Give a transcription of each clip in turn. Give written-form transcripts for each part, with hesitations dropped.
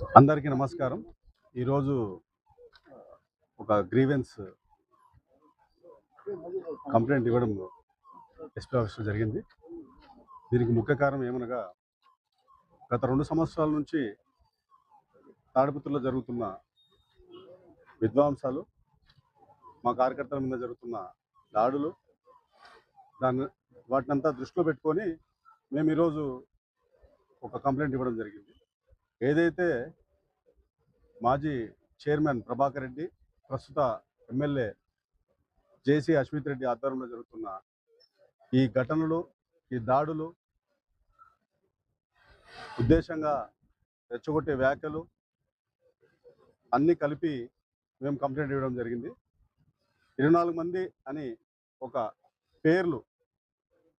అందరికీ నమస్కారం. ఈరోజు ఒక గ్రీవెన్స్ కంప్లైంట్ ఇవ్వడం ఎస్పీ ఆఫీస్లో జరిగింది. దీనికి ముఖ్య కారణం ఏమనగా, గత 2 సంవత్సరాల నుంచి తాడిపత్రిలో జరుగుతున్న విధ్వంసాలు, మా కార్యకర్తల మీద జరుగుతున్న దాడులు, వాటినంతా దృష్టిలో పెట్టుకొని మేము ఈరోజు ఒక కంప్లైంట్ ఇవ్వడం జరిగింది. ఏదైతే మాజీ చైర్మన్ ప్రభాకర్ రెడ్డి, ప్రస్తుత ఎమ్మెల్యే జేసీ అశ్విత్ రెడ్డి ఆధ్వర్యంలో జరుగుతున్న ఈ ఘటనలు, ఈ దాడులు, ఉద్దేశంగా రెచ్చగొట్టే వ్యాఖ్యలు అన్నీ కలిపి మేము కంప్లైంట్ ఇవ్వడం జరిగింది. 24 మంది అని ఒక పేర్లు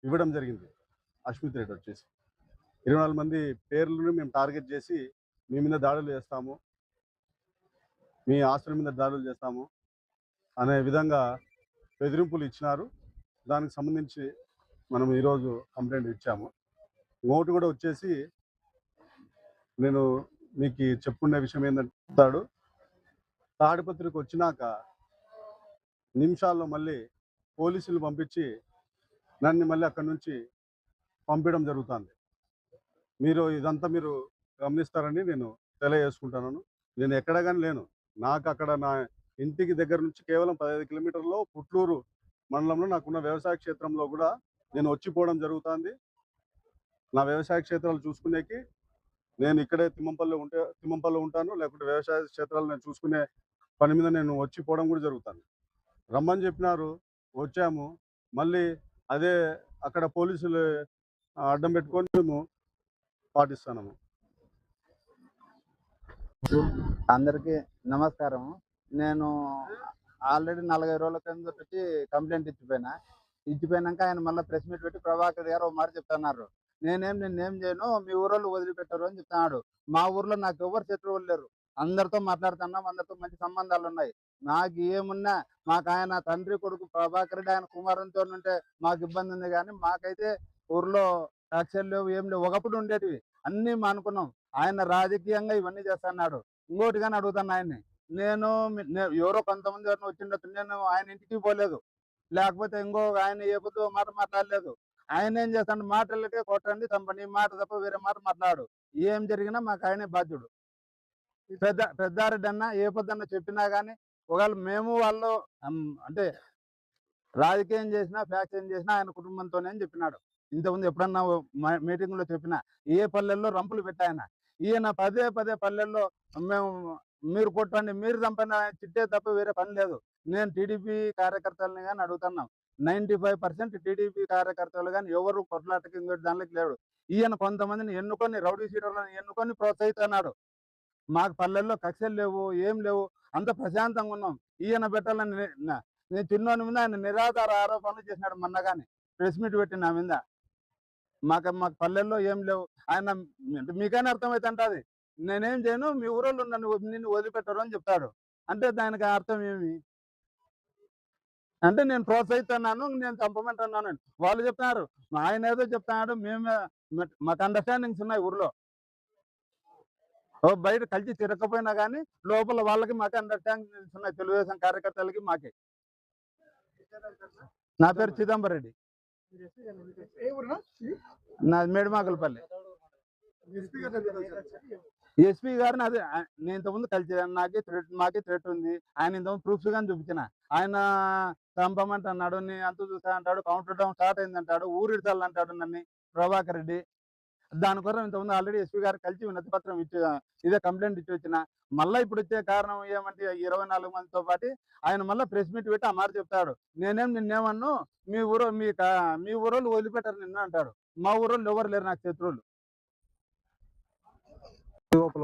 ఇవ్వడం జరిగింది. అశ్విత్ రెడ్డి వచ్చేసి 24 మంది పేర్లను మేము టార్గెట్ చేసి మీ మీద దాడులు చేస్తాము, మీ ఆస్తుల మీద దాడులు చేస్తాము అనే విధంగా బెదిరింపులు ఇచ్చినారు. దానికి సంబంధించి మనం ఈరోజు కంప్లైంట్ ఇచ్చాము. ఇంకోటి కూడా వచ్చేసి, నేను మీకు చెప్పుకునే విషయం ఏంటంటాడు, తాడిపత్రికి వచ్చినాక నిమిషాల్లో మళ్ళీ పోలీసులు పంపించి నన్ను మళ్ళీ అక్కడి నుంచి పంపించడం జరుగుతుంది. ఇదంతా మీరు గమనిస్తారని నేను తెలియజేసుకుంటున్నాను. నేను ఎక్కడ కానీ లేను. నాకు అక్కడ నా ఇంటికి దగ్గర నుంచి కేవలం 15 కిలోమీటర్లో పుట్లూరు మండలంలో నాకున్న వ్యవసాయ క్షేత్రంలో కూడా నేను వచ్చిపోవడం జరుగుతుంది. నా వ్యవసాయ క్షేత్రాలు చూసుకునేకి నేను ఇక్కడే తిమ్మంపల్లో ఉంటాను, లేకుంటే వ్యవసాయ క్షేత్రాలు నేను చూసుకునే పని మీద నేను వచ్చిపోవడం కూడా జరుగుతుంది. రమ్మని చెప్పినారు, వచ్చాము. మళ్ళీ అదే అక్కడ పోలీసులు అడ్డం పెట్టుకొని మేము పాటిస్తున్నాము. అందరికీ నమస్కారం. నేను ఆల్రెడీ 40 రోజుల కింద పెట్టి కంప్లైంట్ ఇచ్చిపోయినాక ఆయన మళ్ళీ ప్రెస్ మీట్ పెట్టి ప్రభాకర్ గారు ఒక మాట చెప్తున్నారు, నిన్నేం చేయను, మీ ఊరోళ్ళు వదిలిపెట్టారు అని చెప్తున్నాడు. మా ఊర్లో నాకు ఎవరు శత్రువులు లేరు, అందరితో మాట్లాడుతున్నాం, అందరితో మంచి సంబంధాలు ఉన్నాయి. నాకు ఏమున్నా మాకు ఆయన తండ్రి కొడుకు ప్రభాకర్ రెడ్డి, ఆయన కుమారునితో ఉంటే మాకు ఇబ్బంది ఉంది, కానీ మాకైతే ఊర్లో కక్షలు లేవు, ఏం లేవు. ఒకప్పుడు ఉండేటివి అన్నీ మానుకున్నాం. ఆయన రాజకీయంగా ఇవన్నీ చేస్తున్నాడు. ఇంకోటి కానీ అడుగుతాను ఆయన్ని, నేను ఎవరో కొంతమంది ఎవరిని వచ్చిండొచ్చు, నేను ఆయన ఇంటికి పోలేదు, లేకపోతే ఆయన ఏ పొద్దు మాట మాట్లాడలేదు. ఆయన ఏం చేస్తాడు, మాటలకే కొట్టండి చంపండి, మాట తప్ప వేరే మాట మాట్లాడు. ఏం జరిగినా మాకు ఆయనే బాధ్యుడు. పెద్దారెడ్డి అన్న ఏ పొద్దున్న చెప్పినా కానీ, ఒకవేళ మేము వాళ్ళు అంటే రాజకీయం చేసినా ఫ్యాక్షన్ చేసినా ఆయన కుటుంబంతోనే అని చెప్పినాడు. ఇంతకుముందు ఎప్పుడన్నా మీటింగ్లో చెప్పినా, ఏ పల్లెల్లో రంపులు పెట్టాయన. ఈయన పదే పల్లెల్లో మీరు కొట్టండి, మీరు చంపండి, చిట్టే తప్ప వేరే పని లేదు. నేను టీడీపీ కార్యకర్తలని కానీ అడుగుతున్నాం, 95% టీడీపీ కార్యకర్తలు కానీ ఎవరు కొట్లాటకి ఇంకోటి దానికి లేడు. ఈయన కొంతమందిని ఎన్నుకొని, రౌడీ షీటర్లను ఎన్నుకొని ప్రోత్సహిస్తున్నాడు. మాకు పల్లెల్లో కక్షలు లేవు, ఏం లేవు, అంత ప్రశాంతంగా ఉన్నాం. ఈయన పెట్టాలని నేను చిన్నోని మీద ఆయన నిరాధార ఆరోపణలు చేసినాడు. మొన్న కానీ ప్రెస్ మీట్ పెట్టి నా మీద, మాకు పల్లెల్లో ఏం లేవు. ఆయన మీకైనా అర్థమైతే అంటది, నేనేం చేయను, మీ ఊరోళ్ళు నిన్ను వదిలిపెట్టరు అని చెప్తాడు. అంటే దానికి అర్థం ఏమి? అంటే నేను ప్రోత్సహిస్తున్నాను, నేను చంపమంటున్నాను. వాళ్ళు చెప్తున్నారు, ఆయన ఏదో చెప్తున్నాడు, మాకు అండర్స్టాండింగ్స్ ఉన్నాయి ఊర్లో. బయట కలిసి తిరగకపోయినా కానీ లోపల వాళ్ళకి మాకు అండర్స్టాండింగ్స్ ఉన్నాయి, తెలుగుదేశం కార్యకర్తలకి మాకే. నా పేరు చిదంబర్ రెడ్డి, నాది మేడిమాకులపల్లి. ఎస్పీ గారిని అదే నేను ఇంతకుముందు కలిసి, మాకే థ్రెట్ ఉంది. ఆయన ఇంతకుముందు ప్రూఫ్స్ కానీ చూపించిన, ఆయన చంపమంటే అన్నాడు, నీ అంత చూస్తా అంటాడు, కౌంటర్ డౌన్ స్టార్ట్ అయింది అంటాడు, ఊరిడతాలు అంటాడు నన్ను ప్రభాకర్ రెడ్డి. దానికోసం ఇంతకుముందు ఆల్రెడీ ఎస్పీ గారు కలిసి వినతి పత్రం ఇదే కంప్లైంట్ ఇచ్చి వచ్చిన. మళ్ళీ ఇప్పుడు వచ్చే కారణం ఏమంటే 24 మందితో పాటు ఆయన మళ్ళీ ప్రెస్ మీట్ పెట్టి ఆ మాట చెప్తాడు, నిన్నేమన్ను, మీ ఊరోళ్ళు వదిలిపెట్టారు నిన్ను అంటాడు. మా ఊరోళ్ళు ఎవరు లేరు నాకు శత్రువులు.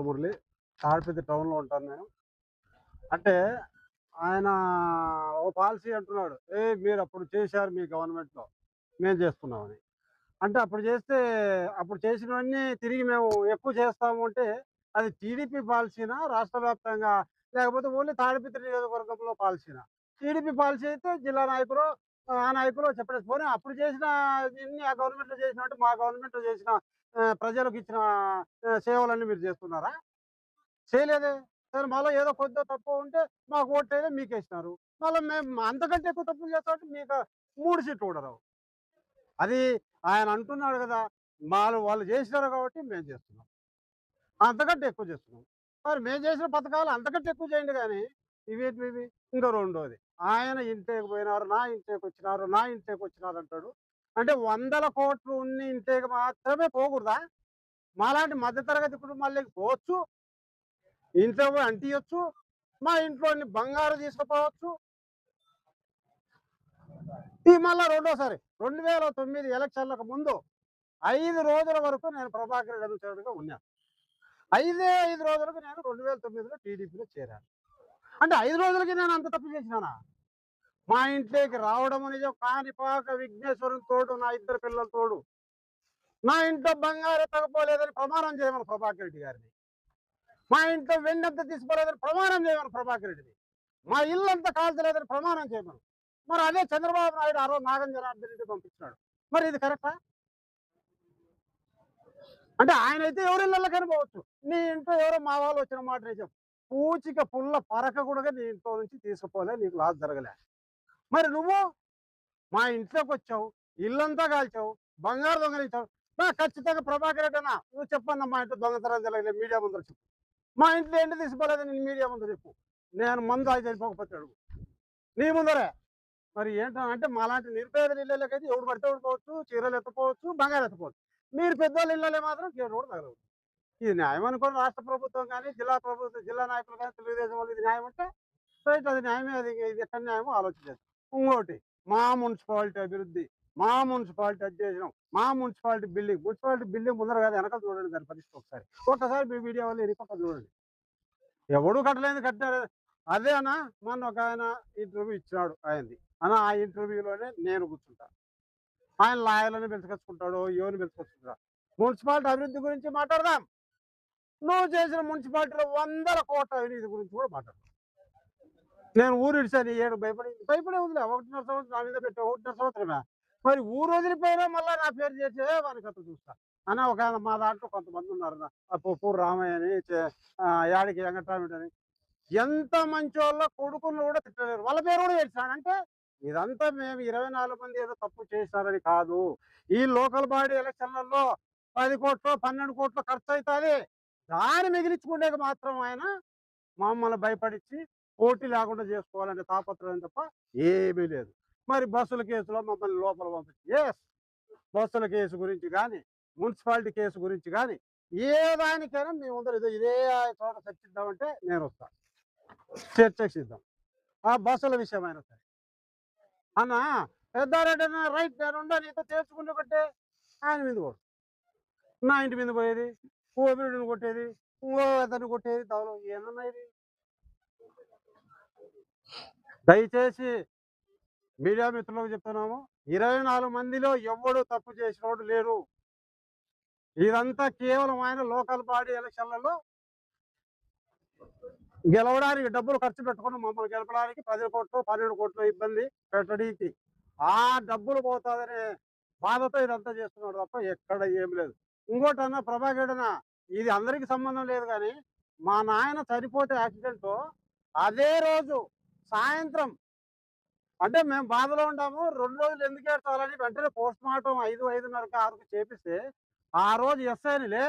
మురళి, తాడిపత్రి టౌన్లో ఉంటాను నేను. అంటే ఆయన ఒక పాలసీ అంటున్నాడు, మీరు అప్పుడు చేశారు మీ గవర్నమెంట్లో, మేము చేస్తున్నామని. అంటే అప్పుడు చేసినవన్నీ తిరిగి మేము ఎక్కువ చేస్తాము అంటే, అది టీడీపీ పాలసీనా రాష్ట్ర వ్యాప్తంగా, లేకపోతే ఓన్లీ తాడిపత్రి నియోజకవర్గంలో పాలసీనా? టీడీపీ పాలసీ అయితే జిల్లా నాయకులు ఆ నాయకులు చెప్పేసి పోనీ అప్పుడు చేసిన ఆ గవర్నమెంట్లో చేసినట్టు మా గవర్నమెంట్లో చేసిన ప్రజలకు ఇచ్చిన సేవలన్నీ మీరు చేస్తున్నారా? చేయలేదే. సరే మళ్ళీ ఏదో కొద్దిగా తప్పు ఉంటే మాకు ఓట్లేదే మీకేసినారు. మళ్ళీ మేము అంతకంటే ఎక్కువ తప్పులు చేస్తామంటే మీకు 3 సీట్లు కూడా రావు. అది ఆయన అంటున్నాడు కదా! వాళ్ళు చేసినారు కాబట్టి మేము చేస్తున్నాం. అంతకంటే ఎక్కువ చేస్తున్నాం. మరి మేము చేసిన పథకాలు అంతకంటే ఎక్కువ చేయండి గానీ, ఇవేంటివివి? ఇంకో రెండోది, ఆయన ఇంటేకి పోయినారు, నా ఇంటేకొచ్చినారు, నా ఇంటేకొచ్చినారంటాడు. అంటే వందల కోట్లు ఉన్న ఇంటేకి మాత్రమే పోకూడదా? మాలాంటి మధ్య తరగతి కుటుంబాల్లోకి పోవచ్చు. ఇంట్లో పోయి అంటియొచ్చు. మా ఇంట్లోని బంగారు తీసుకుపోవచ్చు. ఈ మళ్ళా రెండోసారి 2009 ఎలక్షన్‌లకు ముందు 5 రోజుల వరకు నేను ప్రభాకర్ రెడ్డి అనుచరుడిగా ఉన్నాను. 5 రోజులకు నేను 2009లో టీడీపీలో చేరాను. అంటే 5 రోజులకి నేను అంత తప్పు చేసినానా? మా ఇంట్లోకి రావడము నిజం. కాణిపాక విఘ్నేశ్వరుని తోడు, నా 2 పిల్లల తోడు. నా ఇంట్లో బంగారు ఎత్తకపోలేదని ప్రమాణం చేయమని ప్రభాకర్ రెడ్డి గారిని. మా ఇంట్లో వెండంతా తీసుకోలేదని ప్రమాణం చేయమని ప్రభాకర్ రెడ్డిని. మా ఇల్లంతా కాల్చలేదని ప్రమాణం చేయమను. మరి అదే చంద్రబాబు నాయుడు ఆ రోజు నాగం జనార్దన్ రెడ్డి పంపించినాడు. మరి ఇది కరెక్టా? అంటే ఆయనైతే ఎవరి ఇళ్ళకైనా పోవచ్చు. నీ ఇంట్లో ఎవరో మా వాళ్ళు వచ్చిన మాట నిజం. పూచిక పుల్ల పరక కూడా నీ ఇంట్లో నుంచి తీసుకుపోలే, నీకు లాస్ జరగలే. మరి నువ్వు మా ఇంట్లోకొచ్చావు, ఇల్లంతా కాల్చావు, బంగారు దొంగలించావు. ఖచ్చితంగా ప్రభాకర్ రెడ్డి అన్న నువ్వు చెప్పన్న మా ఇంట్లో దొంగతనం జరగలేదు మీడియా ముందర చెప్పు. మా ఇంట్లో ఏంటి తీసుకోలేదని నేను మీడియా ముందర చెప్పు. నేను మందు ఆగి చనిపోకపోతే అడుగు. నీ ముందరే. మరి ఏంటంటే మాలాంటి నిరుపేదల ఇళ్ళకైతే ఎవడు పడితే ఎవడు పోవచ్చు, చీరలు ఎత్తుకోవచ్చు, బంగారు ఎత్తుకోవచ్చు. మీరు పెద్దోళ్ళ ఇళ్ళలో మాత్రం కేడు కూడా తగలవచ్చు. ఇది న్యాయం అనుకోని రాష్ట్ర ప్రభుత్వం కానీ, జిల్లా ప్రభుత్వం, జిల్లా నాయకులు కానీ, తెలుగుదేశం వాళ్ళు ఇది న్యాయం అంటే రైట్, అది న్యాయమే. అది ఇది ఎక్కడ న్యాయమో ఆలోచించారు. ఇంకోటి, మా మున్సిపాలిటీ అభివృద్ధి, మా మున్సిపాలిటీ అది చేసినాం, మా మున్సిపాలిటీ బిల్డింగ్ ముందర కాదు వెనకాల చూడండి దాని పరిస్థితి ఒకసారి. ఒక్కసారి మీ మీడియా వాళ్ళు ఎన్నికలు చూడండి. ఎవడు కట్టలేదు కట్టారు. అదే అన్న మొన్న ఒక ఆయన ఇంటర్వ్యూ ఇచ్చినాడు ఆయనది. అన్న ఆ ఇంటర్వ్యూలోనే నేను కూర్చుంటా. ఆయన లాయర్లను పిలుచుకొచ్చుకుంటాడు, ఎవరిని పిలుచుకొచ్చుకుంటాడు. మున్సిపాలిటీ అభివృద్ధి గురించి మాట్లాడదాం. నువ్వు చేసిన మున్సిపాలిటీలో 100 కోట్ల అవినీతి గురించి కూడా మాట్లాడదాం. నేను ఊరు ఇడిచాను 7 భయపడే వదిలే 1.5 సంవత్సరం నా మీద పెట్టా. 1.5 సంవత్సరమే. మరి ఊరు వదిలిపోయినా మళ్ళీ నా పేరు చేసే వాని కథ చూస్తా. అన్న ఒక ఆయన మా దాంట్లో కొంతమంది ఉన్నారు. ఆ పొప్పూరు రామయ్య అని, యాడికి వెంకటరామిడి అని, ఎంత మంచోళ్ళ కొడుకులను కూడా తిట్టలేరు. వాళ్ళ పేరు కూడా చేశాను. అంటే ఇదంతా మేము 24 మంది ఏదో తప్పు చేశారని కాదు. ఈ లోకల్ బాడీ ఎలక్షన్లలో 10 కోట్లు 12 కోట్లు ఖర్చు అవుతుంది. దాన్ని మిగిలించుకునేకి మాత్రం ఆయన మమ్మల్ని భయపడించి పోటీ లేకుండా చేసుకోవాలనే తాపత్రయం తప్ప ఏమీ లేదు. మరి బస్సుల కేసులో మమ్మల్ని లోపల పంపించి బస్సుల కేసు గురించి కానీ, మున్సిపాలిటీ కేసు గురించి కానీ, ఏ దానికైనా మేము ముందర ఇదే చోట చర్చిద్దామంటే నేను వస్తాను, చర్చకు సిద్ధం. ఆ బస్సుల విషయమైనా సరే అన్న పెద్దారెడ్డి అన్న రైట్ నేనుండా నీతో తేల్చుకుంటూ కొట్టే ఆయన మీద కొడు. నా ఇంటి మీద పోయేది, కోపిడిని కొట్టేది, ఇంకో అతన్ని కొట్టేది, తవలో ఏమన్నా ఇది. దయచేసి మీడియా మిత్రులకు చెప్తున్నాము, 24 మందిలో ఎవడు తప్పు చేసినోడు లేరు. ఇదంతా కేవలం ఆయన లోకల్ బాడీ ఎలక్షన్లలో గెలవడానికి డబ్బులు ఖర్చు పెట్టుకుని మమ్మల్ని గెలపడానికి 10 కోట్లు 12 కోట్లు ఇబ్బంది పెట్టడానికి ఆ డబ్బులు పోతాదనే బాధతో ఇదంతా చేస్తున్నాడు తప్ప ఎక్కడ ఏం లేదు. ఇంకోటన్నా ప్రభాకర్ అన్న, ఇది అందరికి సంబంధం లేదు కానీ మా నాయన చనిపోతే యాక్సిడెంట్ అదే రోజు సాయంత్రం, అంటే మేము బాధలో ఉంటాము 2 రోజులు ఎందుకు ఏడ్చాలని వెంటనే పోస్ట్ మార్టం 5:30కి 6కి చేపిస్తే ఆ రోజు ఎస్ఐనిలే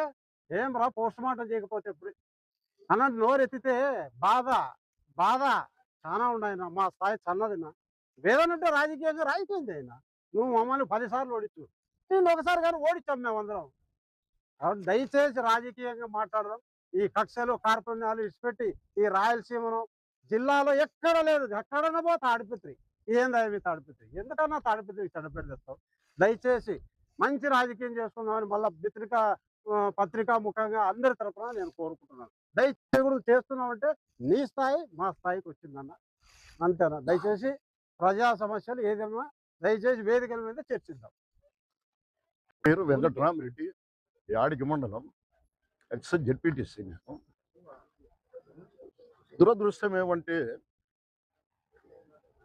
ఏం రా పోస్ట్ మార్టం చేయకపోతే ఎప్పుడు అన్నట్టు నోరెత్తితే బాధ బాధ చాలా ఉన్నాయన. మా స్థాయి చన్నదినా వేదనంటే రాజకీయం చేయనా. నువ్వు మమ్మల్ని 10 సార్లు ఓడించు, నేను ఒకసారి కానీ ఓడించాం మేమందరం. కాబట్టి దయచేసి రాజకీయంగా మాట్లాడదాం. ఈ కక్షలు కార్పణ్యాలు ఇచ్చిపెట్టి ఈ రాయలసీమను జిల్లాలో ఎక్కడ లేదు, ఎక్కడన్నా పో తాడిపత్రి. ఏందా మీ తాడిపత్రి? ఎందుకన్నా తాడిపత్రికి చెడ్డపేట తెస్తావు? దయచేసి మంచి రాజకీయం చేసుకుందామని మళ్ళీ పత్రికా ముఖంగా అందరి తరఫున నేను కోరుకుంటున్నాను. దయచేసి కూడా చేస్తున్నామంటే నీ స్థాయి మా స్థాయికి వచ్చిందన్న, అంతేనా? దయచేసి ప్రజా సమస్యలు ఏదైనా దయచేసి వేదికల మీద చర్చిద్దాం. పేరు వెంకటరామరెడ్డి, యాడికి మండలం, ఎక్స్ జెడ్పీటీసీ. నేను దురదృష్టం ఏమంటే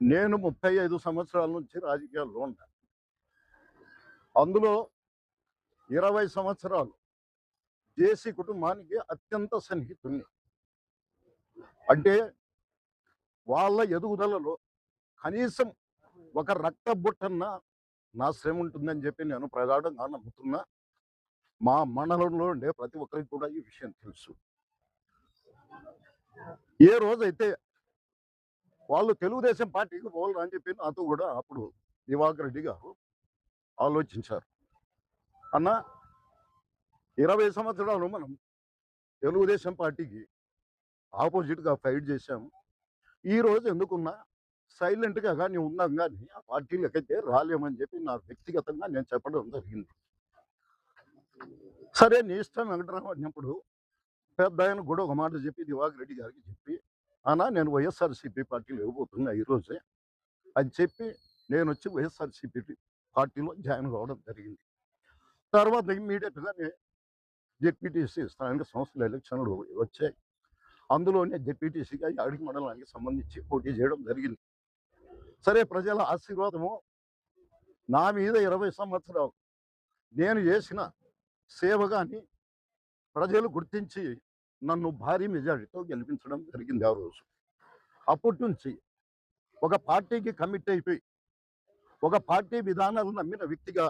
నేను 35 సంవత్సరాల నుంచి రాజకీయాల్లో ఉన్నాను. అందులో 20 సంవత్సరాలు జేసీ కుటుంబానికి అత్యంత సన్నిహితుణ్ణి. అంటే వాళ్ళ ఎదుగుదలలో కనీసం ఒక రక్త బుట్టన్న నా శ్రమ ఉంటుందని చెప్పి నేను ప్రగాఢంగా నమ్ముతున్నా. మా మండలంలో ఉండే ప్రతి ఒక్కరికి కూడా ఈ విషయం తెలుసు. ఏ రోజైతే వాళ్ళు తెలుగుదేశం పార్టీకి పోవాలని అని చెప్పి నాతో కూడా అప్పుడు దివాకర్ రెడ్డి గారు ఆలోచించారు. అన్న 20 సంవత్సరాలు మనం తెలుగుదేశం పార్టీకి ఆపోజిట్గా ఫైట్ చేశాము. ఈ రోజు ఎందుకున్నా సైలెంట్గా కానీ ఉన్నాం కానీ ఆ పార్టీలకైతే రాలేమని చెప్పి నాకు వ్యక్తిగతంగా నేను చెప్పడం జరిగింది. సరే నీ ఇష్టం వెంకటరావు అన్నప్పుడు పెద్ద ఆయన కూడా ఒక మాట చెప్పి దివాకర్ రెడ్డి గారికి చెప్పి, అన్న నేను వైఎస్ఆర్సీపీ పార్టీలో ఇవ్వబోతున్నా ఈరోజే అని చెప్పి నేను వచ్చి వైఎస్ఆర్సీపీ పార్టీలో జాయిన్ కావడం జరిగింది. తర్వాత ఇమ్మీడియట్గానే జెడ్పీటీసీ స్థానిక సంస్థల ఎలక్షన్లు వచ్చాయి. అందులోనే జెడ్పీటీసీగా యాడికి మండలానికి సంబంధించి పోటీ చేయడం జరిగింది. సరే ప్రజల ఆశీర్వాదము నా మీద 20 సంవత్సరాలు నేను చేసిన సేవ కానీ ప్రజలు గుర్తించి నన్ను భారీ మెజారిటీతో గెలిపించడం జరిగింది ఆ రోజు. అప్పటి నుంచి ఒక పార్టీకి కమిట్ అయిపోయి ఒక పార్టీ విధానాలు నమ్మిన వ్యక్తిగా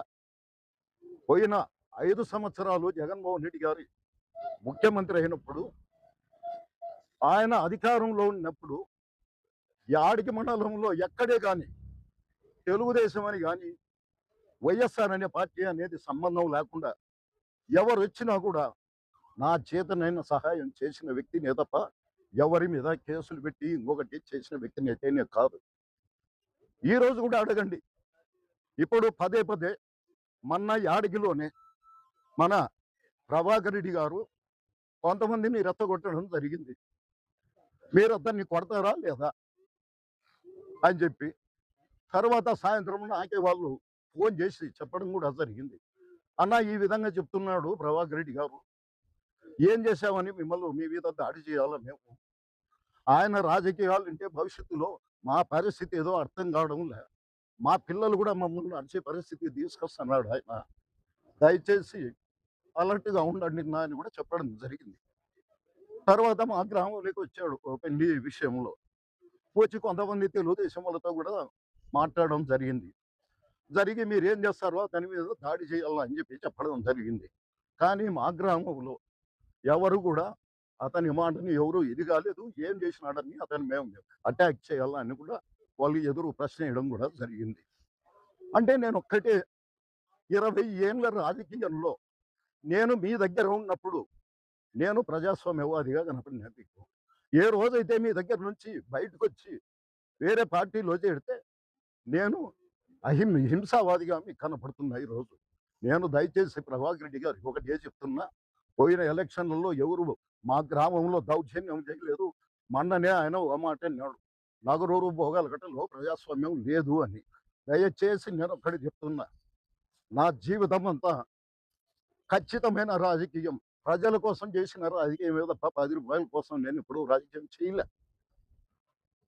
పోయిన 5 సంవత్సరాలు జగన్మోహన్ రెడ్డి గారి ముఖ్యమంత్రి అయినప్పుడు ఆయన అధికారంలో ఉన్నప్పుడు యాడికి మండలంలో ఎక్కడే కానీ తెలుగుదేశం అని కానీ వైఎస్ఆర్ అనే పార్టీ అనేది సంబంధం లేకుండా ఎవరు వచ్చినా కూడా నా చేతనైన సహాయం చేసిన వ్యక్తినే తప్ప ఎవరి మీద కేసులు పెట్టి ఇంకొకటి చేసిన వ్యక్తిని అయితేనే కాదు. ఈ రోజు కూడా అడగండి. ఇప్పుడు పదే పదే మొన్న యాడిగిలోనే మన ప్రభాకర్ రెడ్డి గారు కొంతమందిని రెచ్చగొట్టడం జరిగింది. మీరు అతన్ని కొడతారా లేదా అని చెప్పి తర్వాత సాయంత్రం నాకే వాళ్ళు ఫోన్ చేసి చెప్పడం కూడా జరిగింది. అన్న ఈ విధంగా చెప్తున్నాడు ప్రభాకర్ రెడ్డి గారు, ఏం చేశామని మిమ్మల్ని మీ మీద దాడి చేయాలా మేము? ఆయన రాజకీయాలు అంటే భవిష్యత్తులో మా పరిస్థితి ఏదో అర్థం కావడం లే, మా పిల్లలు కూడా మమ్మల్ని నడిచే పరిస్థితి తీసుకొస్తున్నాడు ఆయన, దయచేసి అలర్ట్గా ఉండండి నా అని కూడా చెప్పడం జరిగింది. తర్వాత మా గ్రామంలోకి వచ్చాడు పెళ్లి విషయంలో, వచ్చి కొంతమంది తెలుగుదేశం వాళ్ళతో కూడా మాట్లాడడం జరిగింది. జరిగి మీరు ఏం చేస్తారో దాని మీద దాడి చేయాలని చెప్పి చెప్పడం జరిగింది. కానీ మా గ్రామంలో ఎవరు కూడా అతని మాటని ఎవరు ఇది కాలేదు, ఏం చేసినాడని అతను మేము అటాక్ చేయాలని కూడా వాళ్ళు ఎదురు ప్రశ్న వేయడం కూడా జరిగింది. అంటే నేను ఒక్కటే 20 ఏళ్ళ రాజకీయంలో నేను మీ దగ్గర ఉన్నప్పుడు నేను ప్రజాస్వామ్యవాదిగా కనపడిన మీకు. ఏ రోజైతే మీ దగ్గర నుంచి బయటకు వచ్చి వేరే పార్టీలో చేరితే నేను హింసావాదిగా మీకు కనపడుతున్నా. ఈరోజు నేను దయచేసి ప్రభాకర్ రెడ్డి గారికి ఒకటే చెప్తున్నా, పోయిన ఎలక్షన్లలో ఎవరు మా గ్రామంలో దౌర్జన్యం చేయలేదు. మొన్ననే ఆయన ఒక మాట అన్నాడు, నగరూరు భోగాలగట్టలో ప్రజాస్వామ్యం లేదు అని. దయచేసి నేను ఒక్కటి చెప్తున్నా, నా జీవితం అంతా ఖచ్చితమైన రాజకీయం, ప్రజల కోసం చేసిన రాజకీయం మీద 10 రూపాయల కోసం నేను ఇప్పుడు రాజకీయం చేయలే.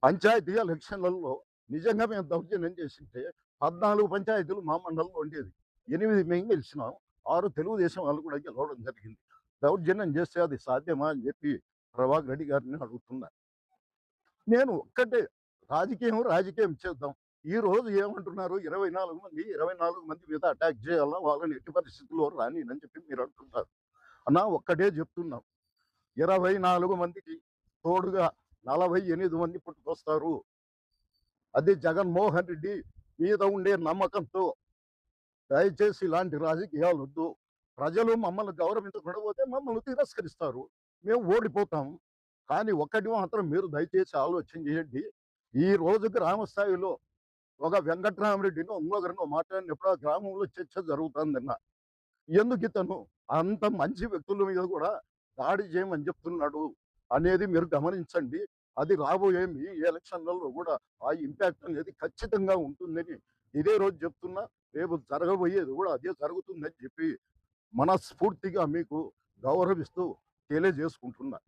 పంచాయతీ ఎలక్షన్లలో నిజంగా మేము దౌర్జన్యం చేసింటే 14 పంచాయతీలు మా మండలంలో ఉండేది, 8 మేము గెలిచినాం, 6 తెలుగుదేశం వాళ్ళు కూడా గెలవడం జరిగింది. దౌర్జన్యం చేస్తే అది సాధ్యమా అని చెప్పి ప్రభాకర్ రెడ్డి గారిని అడుగుతున్నా. నేను ఒక్కటే, రాజకీయం చేద్దాం. ఈ రోజు ఏమంటున్నారు, 24 మంది మీద అటాక్ చేయాలా, వాళ్ళని ఎట్టి పరిస్థితుల్లో రానినని చెప్పి మీరు అంటున్నారు. అన్నా ఒక్కటే చెప్తున్నాం, 24 మందికి తోడుగా 48 మంది పుట్టుకొస్తారు. అది జగన్మోహన్ రెడ్డి మీద ఉండే నమ్మకంతో. దయచేసి ఇలాంటి రాజకీయాలు వద్దు. ప్రజలు మమ్మల్ని గౌరవించకుండా పోతే మమ్మల్ని తిరస్కరిస్తారు, మేము ఓడిపోతాం. కానీ ఒక్కటి మాత్రం మీరు దయచేసి ఆలోచన చేయండి, ఈ రోజు గ్రామ స్థాయిలో ఒక వెంకట్రామరెడ్డినో ఇంకొకరినో మాట్లాడినప్పుడు ఆ గ్రామంలో చర్చ జరుగుతుందన్న, ఎందుకు ఇతను అంత మంచి వ్యక్తుల మీద కూడా దాడి చేయమని చెప్తున్నాడు అనేది మీరు గమనించండి. అది రాబోయే మీ ఎలక్షన్లలో కూడా ఆ ఇంపాక్ట్ అనేది ఖచ్చితంగా ఉంటుందని ఇదే రోజు చెప్తున్నా. రేపు జరగబోయేది కూడా అదే జరుగుతుందని చెప్పి మనస్ఫూర్తిగా మీకు గౌరవిస్తూ తెలియజేసుకుంటున్నా.